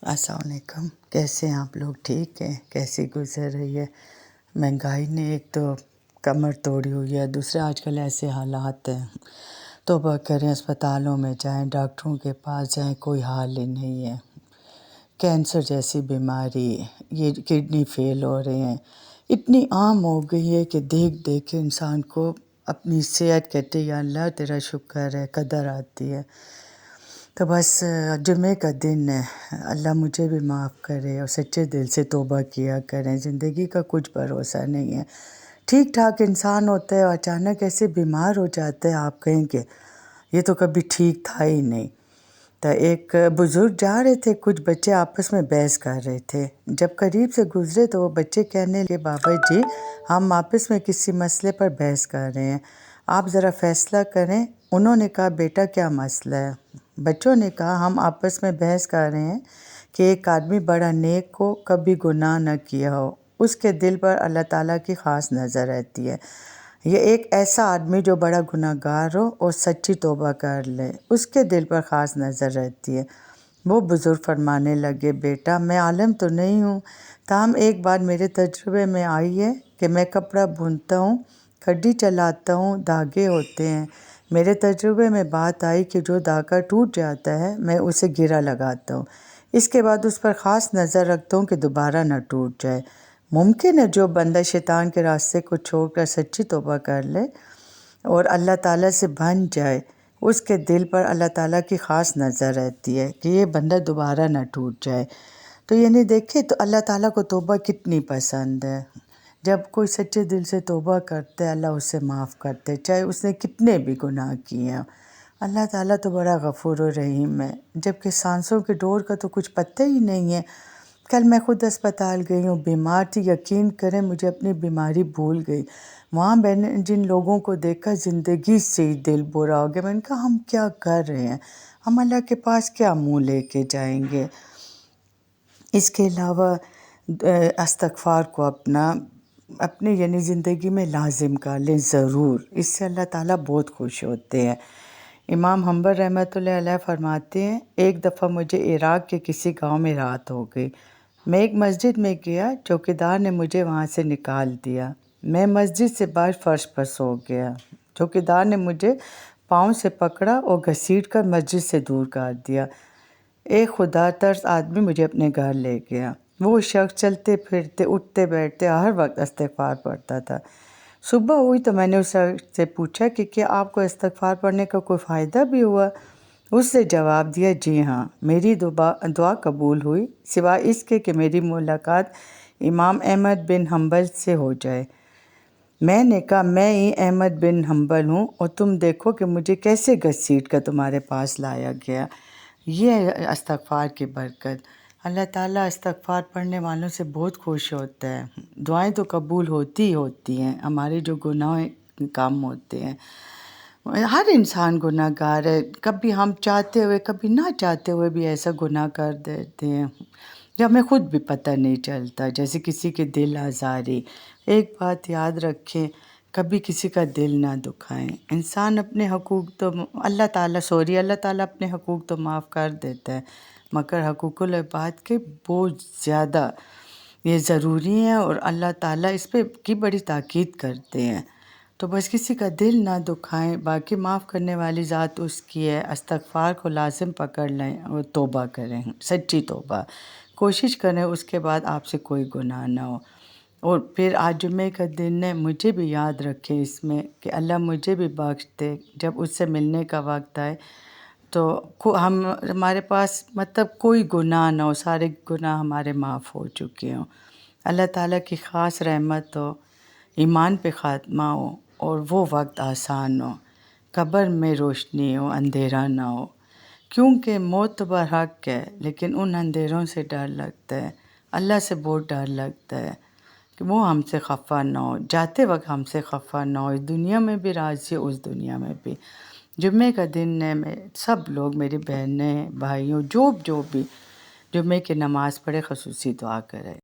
السلام علیکم، کیسے ہیں آپ لوگ؟ ٹھیک ہیں؟ کیسی گزر رہی ہے؟ مہنگائی نے ایک تو کمر توڑی ہوئی ہے، دوسرے آج کل ایسے حالات ہیں، توبہ کریں، اسپتالوں میں جائیں، ڈاکٹروں کے پاس جائیں، کوئی حال ہی نہیں ہے۔ کینسر جیسی بیماری، یہ کڈنی فیل ہو رہے ہیں، اتنی عام ہو گئی ہے کہ دیکھ دیکھ کے انسان کو اپنی صحت کہتے یا اللہ تیرا شکر ہے، قدر آتی ہے۔ تو بس جمعے کا دن ہے، اللہ مجھے بھی معاف کرے اور سچے دل سے توبہ کیا کریں۔ زندگی کا کچھ بھروسہ نہیں ہے، ٹھیک ٹھاک انسان ہوتا ہے اور اچانک ایسے بیمار ہو جاتا ہے، آپ کہیں کہ یہ تو کبھی ٹھیک تھا ہی نہیں۔ تو ایک بزرگ جا رہے تھے، کچھ بچے آپس میں بحث کر رہے تھے، جب قریب سے گزرے تو وہ بچے کہنے لگے بابا جی ہم آپس میں کسی مسئلے پر بحث کر رہے ہیں، آپ ذرا فیصلہ کریں۔ انہوں نے کہا بیٹا کیا مسئلہ ہے؟ بچوں نے کہا ہم آپس میں بحث کر رہے ہیں کہ ایک آدمی بڑا نیک ہو، کبھی گناہ نہ کیا ہو، اس کے دل پر اللہ تعالیٰ کی خاص نظر رہتی ہے، یہ ایک ایسا آدمی جو بڑا گناہ گار ہو اور سچی توبہ کر لے، اس کے دل پر خاص نظر رہتی ہے۔ وہ بزرگ فرمانے لگے بیٹا میں عالم تو نہیں ہوں، تاہم ایک بات میرے تجربے میں آئی ہے کہ میں کپڑا بنتا ہوں، کھڈی چلاتا ہوں، دھاگے ہوتے ہیں، میرے تجربے میں بات آئی کہ جو دھاگا ٹوٹ جاتا ہے میں اسے گرہ لگاتا ہوں، اس کے بعد اس پر خاص نظر رکھتا ہوں کہ دوبارہ نہ ٹوٹ جائے۔ ممکن ہے جو بندہ شیطان کے راستے کو چھوڑ کر سچی توبہ کر لے اور اللہ تعالیٰ سے بن جائے، اس کے دل پر اللہ تعالیٰ کی خاص نظر رہتی ہے کہ یہ بندہ دوبارہ نہ ٹوٹ جائے۔ تو یعنی دیکھیں تو اللہ تعالیٰ کو توبہ کتنی پسند ہے، جب کوئی سچے دل سے توبہ کرتا ہے اللہ اسے معاف کرتے ہے، چاہے اس نے کتنے بھی گناہ کیے ہیں۔ اللہ تعالیٰ تو بڑا غفور و رحیم ہے، جبکہ سانسوں کے ڈور کا تو کچھ پتہ ہی نہیں ہے۔ کل میں خود اسپتال گئی ہوں، بیمار تھی، یقین کریں مجھے اپنی بیماری بھول گئی۔ وہاں میں نے جن لوگوں کو دیکھا زندگی سے ہی دل برا ہو گیا، میں نے کہا ہم کیا کر رہے ہیں، ہم اللہ کے پاس کیا منہ لے کے جائیں گے۔ اس کے علاوہ استغفار کو اپنے یعنی زندگی میں لازم کر لیں ضرور، اس سے اللہ تعالیٰ بہت خوش ہوتے ہیں۔ امام حنبل رحمۃ اللہ علیہ فرماتے ہیں ایک دفعہ مجھے عراق کے کسی گاؤں میں رات ہو گئی، میں ایک مسجد میں گیا، چوکیدار نے مجھے وہاں سے نکال دیا، میں مسجد سے باہر فرش پر سو گیا، چوکیدار نے مجھے پاؤں سے پکڑا اور گھسیٹ کر مسجد سے دور کر دیا، ایک خدا ترس آدمی مجھے اپنے گھر لے گیا، وہ شخص چلتے پھرتے اٹھتے بیٹھتے ہر وقت استغفار پڑھتا تھا۔ صبح ہوئی تو میں نے اس سے پوچھا کہ کیا آپ کو استغفار پڑھنے کا کوئی فائدہ بھی ہوا؟ اس نے جواب دیا جی ہاں، میری دعا قبول ہوئی، سوائے اس کے کہ میری ملاقات امام احمد بن حنبل سے ہو جائے۔ میں نے کہا میں ہی احمد بن حنبل ہوں اور تم دیکھو کہ مجھے کیسے گھسیٹ کر تمہارے پاس لایا گیا۔ یہ ہے استغفار کی برکت، اللہ تعالیٰ استغفار پڑھنے والوں سے بہت خوش ہوتا ہے، دعائیں تو قبول ہوتی ہی ہوتی ہیں، ہمارے جو گناہ کم ہوتے ہیں۔ ہر انسان گناہ گار ہے، کبھی ہم چاہتے ہوئے کبھی نہ چاہتے ہوئے بھی ایسا گناہ کر دیتے ہیں جو ہمیں خود بھی پتہ نہیں چلتا، جیسے کسی کے دل آزاری۔ ایک بات یاد رکھیں، کبھی کسی کا دل نہ دکھائیں، انسان اپنے حقوق تو اللہ تعالیٰ اپنے حقوق تو معاف کر دیتا ہے، مگر حقوق العباد کے بہت زیادہ یہ ضروری ہیں اور اللہ تعالیٰ اس پہ کی بڑی تاکید کرتے ہیں۔ تو بس کسی کا دل نہ دکھائیں، باقی معاف کرنے والی ذات اس کی ہے، استغفار کو لازم پکڑ لیں اور توبہ کریں، سچی توبہ کوشش کریں، اس کے بعد آپ سے کوئی گناہ نہ ہو۔ اور پھر آج جمعے کا دن ہے، مجھے بھی یاد رکھیں اس میں کہ اللہ مجھے بھی بخش دے، جب اس سے ملنے کا وقت آئے تو ہمارے پاس مطلب کوئی گناہ نہ ہو، سارے گناہ ہمارے معاف ہو چکے ہوں، اللہ تعالیٰ کی خاص رحمت ہو، ایمان پہ خاتمہ ہو اور وہ وقت آسان ہو، قبر میں روشنی ہو، اندھیرا نہ ہو، کیونکہ موت تو برحق ہے لیکن ان اندھیروں سے ڈر لگتا ہے، اللہ سے بہت ڈر لگتا ہے کہ وہ ہم سے خفا نہ ہو، جاتے وقت ہم سے خفا نہ ہو، اس دنیا میں بھی راضی ہو، اس دنیا میں بھی۔ جمعے کا دن ہے، میں سب لوگ میری بہنیں بھائیوں جو بھی جمعے کی نماز پڑھے خصوصی دعا کرے۔